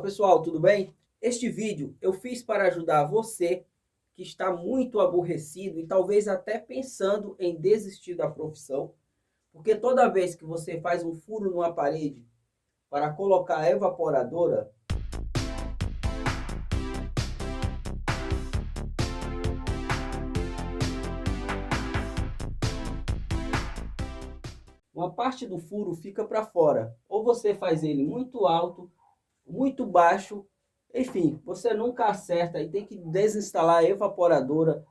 pessoal, tudo bem? Este vídeo eu fiz para ajudar você que está muito aborrecido e talvez até pensando em desistir da profissão, porque toda vez que você faz um furo numa parede para colocar a evaporadora, uma parte do furo fica para fora, ou você faz ele muito alto, muito baixo, enfim, você nunca acerta e tem que desinstalar a evaporadora,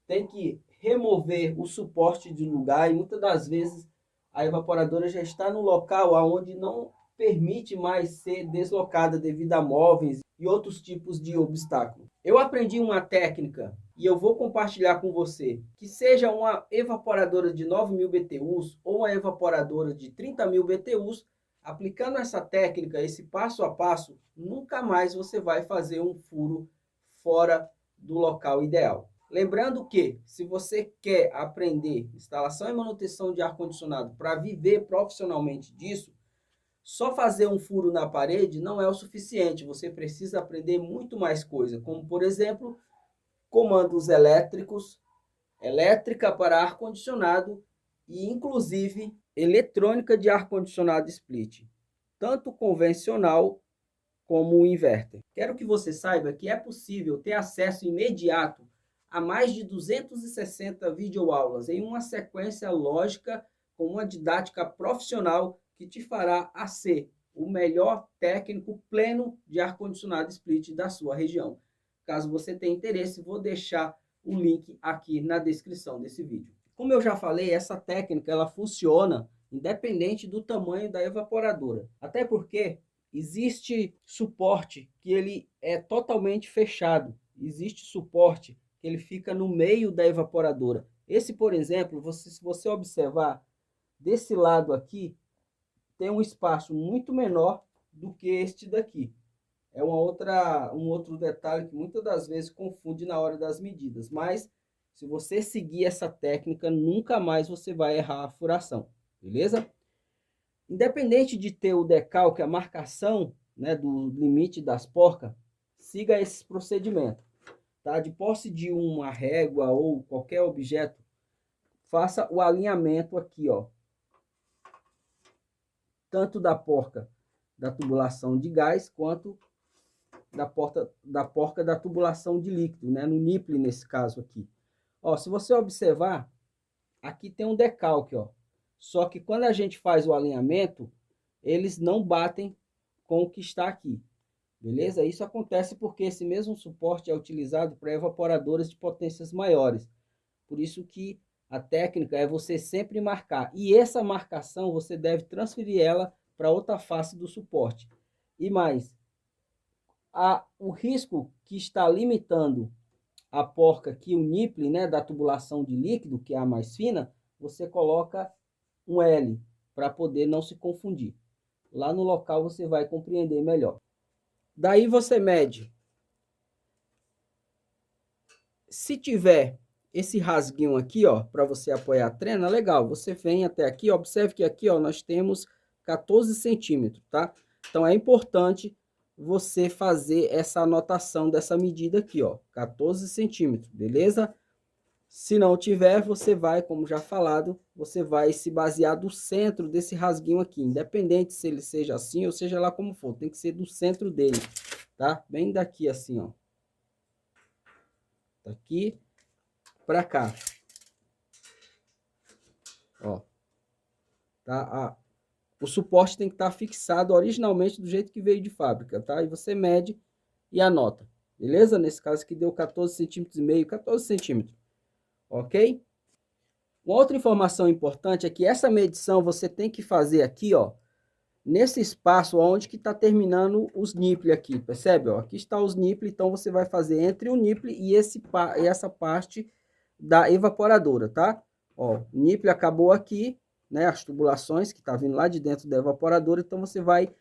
tem que remover o suporte de lugar e muitas das vezes a evaporadora já está no local onde não permite mais ser deslocada devido a móveis e outros tipos de obstáculo. Eu aprendi uma técnica e eu vou compartilhar com você, que seja uma evaporadora de 9.000 BTUs ou uma evaporadora de 30.000 BTUs, aplicando essa técnica, esse passo a passo, nunca mais você vai fazer um furo fora do local ideal. Lembrando que, se você quer aprender instalação e manutenção de ar-condicionado para viver profissionalmente disso, só fazer um furo na parede não é o suficiente. Você precisa aprender muito mais coisa, como, por exemplo, comandos elétricos, elétrica para ar-condicionado e, inclusive, eletrônica de ar-condicionado split, tanto convencional como o inverter. Quero que você saiba que é possível ter acesso imediato a mais de 260 videoaulas em uma sequência lógica com uma didática profissional que te fará a ser o melhor técnico pleno de ar-condicionado split da sua região. Caso você tenha interesse, vou deixar o link aqui na descrição desse vídeo. Como eu já falei, essa técnica ela funciona independente do tamanho da evaporadora. Até porque existe suporte que ele é totalmente fechado. Existe suporte que ele fica no meio da evaporadora. Esse, por exemplo, se você observar, desse lado aqui, tem um espaço muito menor do que este daqui. É um outro detalhe que muitas das vezes confunde na hora das medidas. Mas, se você seguir essa técnica, nunca mais você vai errar a furação. Beleza? Independente de ter o decalque, a marcação, né, do limite das porcas, siga esse procedimento. Tá? De posse de uma régua ou qualquer objeto, faça o alinhamento aqui, ó, tanto da porca da tubulação de gás, quanto da porca da tubulação de líquido, né? No nipple nesse caso aqui. Ó, se você observar, aqui tem um decalque, ó. Só que quando a gente faz o alinhamento, eles não batem com o que está aqui. Beleza? Isso acontece porque esse mesmo suporte é utilizado para evaporadoras de potências maiores. Por isso que a técnica é você sempre marcar. E essa marcação você deve transferir ela para outra face do suporte. E mais, o risco que está limitando a porca aqui, o nipple, né, da tubulação de líquido, que é a mais fina, você coloca um L para poder não se confundir. Lá no local você vai compreender melhor. Daí você mede. Se tiver esse rasguinho aqui, ó, para você apoiar a trena, legal. Você vem até aqui, observe que aqui, ó, nós temos 14 centímetros, tá? Então é importante você fazer essa anotação dessa medida aqui, ó, 14 centímetros, beleza? Se não tiver, você vai, como já falado, você vai se basear do centro desse rasguinho aqui, independente se ele seja assim ou seja lá como for, tem que ser do centro dele, tá? Bem daqui assim, ó. Daqui para cá. Ó. Tá? O suporte tem que estar fixado originalmente do jeito que veio de fábrica, tá? E você mede e anota, beleza? Nesse caso aqui deu 14 centímetros e meio, 14 centímetros, ok? Uma outra informação importante é que essa medição você tem que fazer aqui, ó, nesse espaço onde que está terminando os nipple aqui, percebe? Ó, aqui está os nipple, então você vai fazer entre o nipple e essa parte da evaporadora, tá? Ó, o nipple acabou aqui, né? As tubulações que tá vindo lá de dentro da evaporadora, então você vai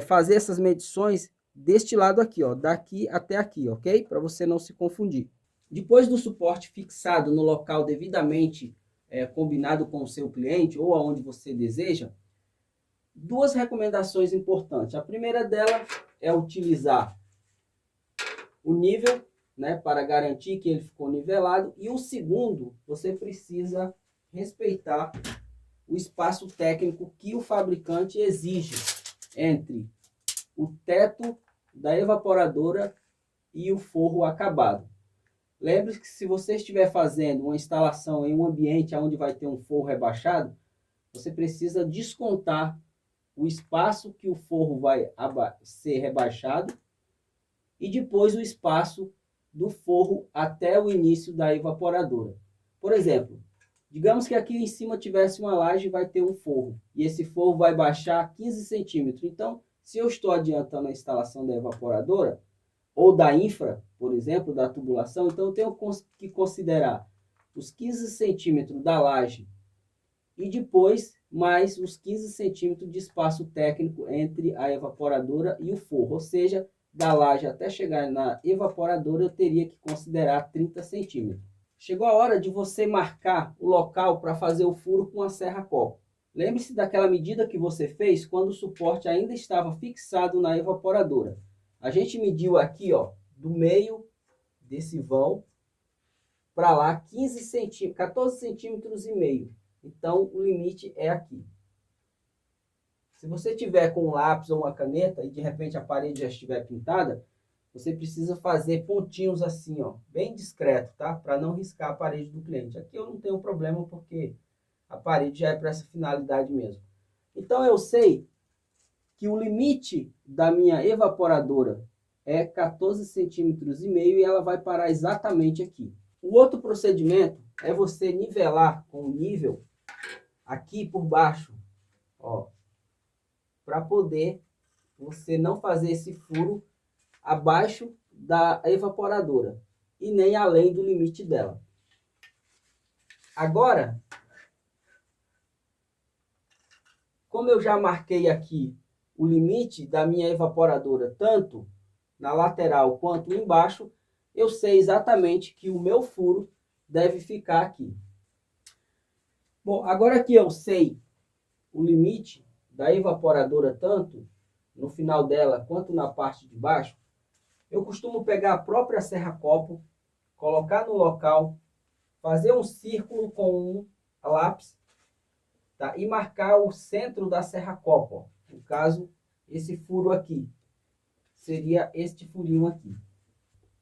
fazer essas medições deste lado aqui, ó, daqui até aqui, ok? Para você não se confundir. Depois do suporte fixado no local devidamente combinado com o seu cliente ou aonde você deseja, duas recomendações importantes. A primeira dela é utilizar o nível, né, para garantir que ele ficou nivelado. E o segundo, você precisa respeitar o espaço técnico que o fabricante exige entre o teto da evaporadora e o forro acabado. Lembre-se que se você estiver fazendo uma instalação em um ambiente onde vai ter um forro rebaixado, você precisa descontar o espaço que o forro vai ser rebaixado e depois o espaço do forro até o início da evaporadora. Por exemplo, digamos que aqui em cima tivesse uma laje e vai ter um forro, e esse forro vai baixar 15 centímetros. Então, se eu estou adiantando a instalação da evaporadora, ou da infra, por exemplo, da tubulação, então eu tenho que considerar os 15 centímetros da laje e depois mais os 15 centímetros de espaço técnico entre a evaporadora e o forro. Ou seja, da laje até chegar na evaporadora eu teria que considerar 30 centímetros. Chegou a hora de você marcar o local para fazer o furo com a serra-copo. Lembre-se daquela medida que você fez quando o suporte ainda estava fixado na evaporadora. A gente mediu aqui, ó, do meio desse vão para lá 15 centímetros, 14 centímetros e meio. Então, o limite é aqui. Se você tiver com um lápis ou uma caneta e de repente a parede já estiver pintada, você precisa fazer pontinhos assim, ó, bem discreto, tá? Para não riscar a parede do cliente. Aqui eu não tenho problema porque a parede já é para essa finalidade mesmo. Então, eu sei que o limite da minha evaporadora é 14 centímetros e meio e ela vai parar exatamente aqui. O outro procedimento é você nivelar com o nível aqui por baixo, ó, para poder você não fazer esse furo abaixo da evaporadora e nem além do limite dela. Agora, como eu já marquei aqui o limite da minha evaporadora, tanto na lateral quanto embaixo, eu sei exatamente que o meu furo deve ficar aqui. Bom, agora que eu sei o limite da evaporadora, tanto no final dela quanto na parte de baixo, eu costumo pegar a própria serra-copo, colocar no local, fazer um círculo com um lápis, tá? E marcar o centro da serra-copo. No caso, esse furo aqui seria este furinho aqui.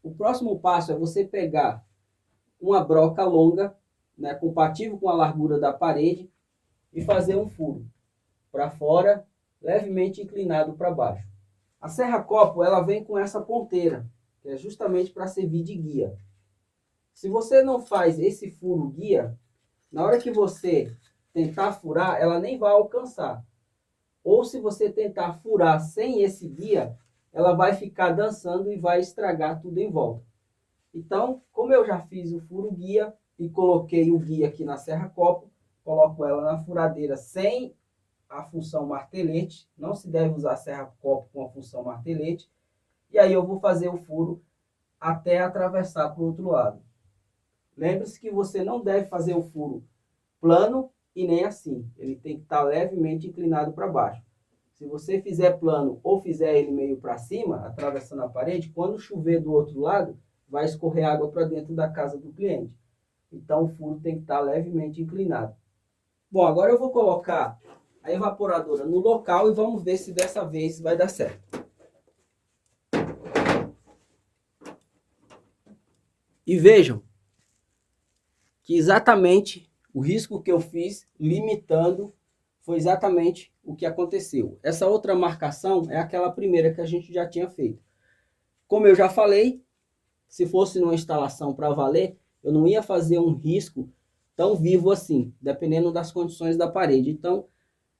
O próximo passo é você pegar uma broca longa, né, compatível com a largura da parede, e fazer um furo para fora, levemente inclinado para baixo. A serra-copo ela vem com essa ponteira, que é justamente para servir de guia. Se você não faz esse furo guia, na hora que você tentar furar, ela nem vai alcançar. Ou se você tentar furar sem esse guia, ela vai ficar dançando e vai estragar tudo em volta. Então, como eu já fiz o furo guia e coloquei o guia aqui na serra-copo, coloco ela na furadeira sem a função martelete. Não se deve usar serra-copo com a função martelete. E aí eu vou fazer o furo até atravessar para o outro lado. Lembre-se que você não deve fazer o furo plano e nem assim. Ele tem que estar levemente inclinado para baixo. Se você fizer plano ou fizer ele meio para cima, atravessando a parede, quando chover do outro lado, vai escorrer água para dentro da casa do cliente. Então o furo tem que estar levemente inclinado. Bom, agora eu vou colocar a evaporadora no local e vamos ver se dessa vez vai dar certo. E vejam que exatamente o risco que eu fiz limitando foi exatamente o que aconteceu. Essa outra marcação é aquela primeira que a gente já tinha feito. Como eu já falei, se fosse numa instalação para valer, eu não ia fazer um risco tão vivo assim, dependendo das condições da parede. Então,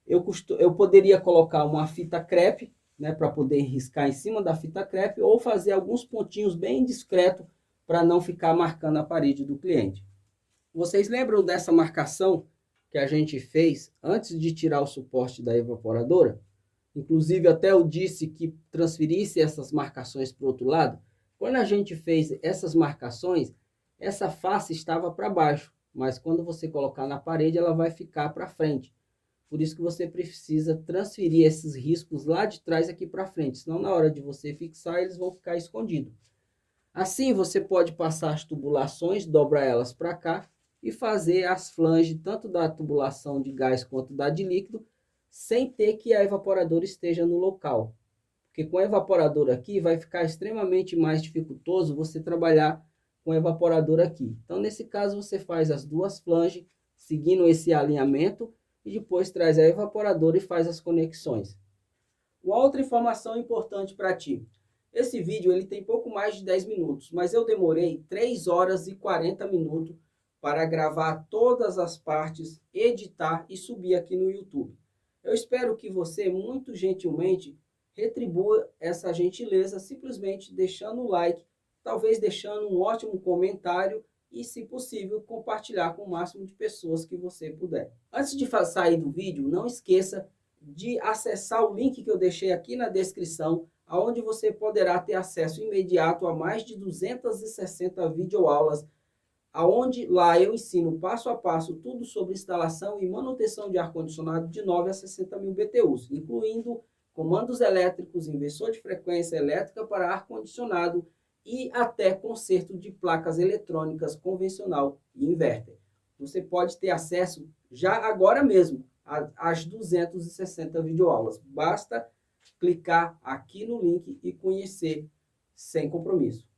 eu poderia colocar uma fita crepe, né, para poder riscar em cima da fita crepe, ou fazer alguns pontinhos bem discretos para não ficar marcando a parede do cliente. Vocês lembram dessa marcação que a gente fez antes de tirar o suporte da evaporadora? Inclusive, até eu disse que transferisse essas marcações para o outro lado. Quando a gente fez essas marcações, essa face estava para baixo, mas quando você colocar na parede, ela vai ficar para frente. Por isso que você precisa transferir esses riscos lá de trás aqui para frente, senão na hora de você fixar eles vão ficar escondidos. Assim você pode passar as tubulações, dobrar elas para cá e fazer as flanges tanto da tubulação de gás quanto da de líquido, sem ter que a evaporadora esteja no local. Porque com a evaporadora aqui vai ficar extremamente mais dificultoso você trabalhar com a evaporadora aqui. Então nesse caso você faz as duas flanges seguindo esse alinhamento e depois traz a evaporadora e faz as conexões. Uma outra informação importante para ti. Esse vídeo ele tem pouco mais de 10 minutos, mas eu demorei 3 horas e 40 minutos para gravar todas as partes, editar e subir aqui no YouTube. Eu espero que você, muito gentilmente, retribua essa gentileza simplesmente deixando o like, talvez deixando um ótimo comentário e, se possível, compartilhar com o máximo de pessoas que você puder. Antes de sair do vídeo, não esqueça de acessar o link que eu deixei aqui na descrição, onde você poderá ter acesso imediato a mais de 260 videoaulas, aonde lá eu ensino passo a passo tudo sobre instalação e manutenção de ar-condicionado de 9 a 60 mil BTUs, incluindo comandos elétricos, inversor de frequência elétrica para ar-condicionado e até conserto de placas eletrônicas convencional e inverter. Você pode ter acesso já agora mesmo às 260 videoaulas. Basta clicar aqui no link e conhecer sem compromisso.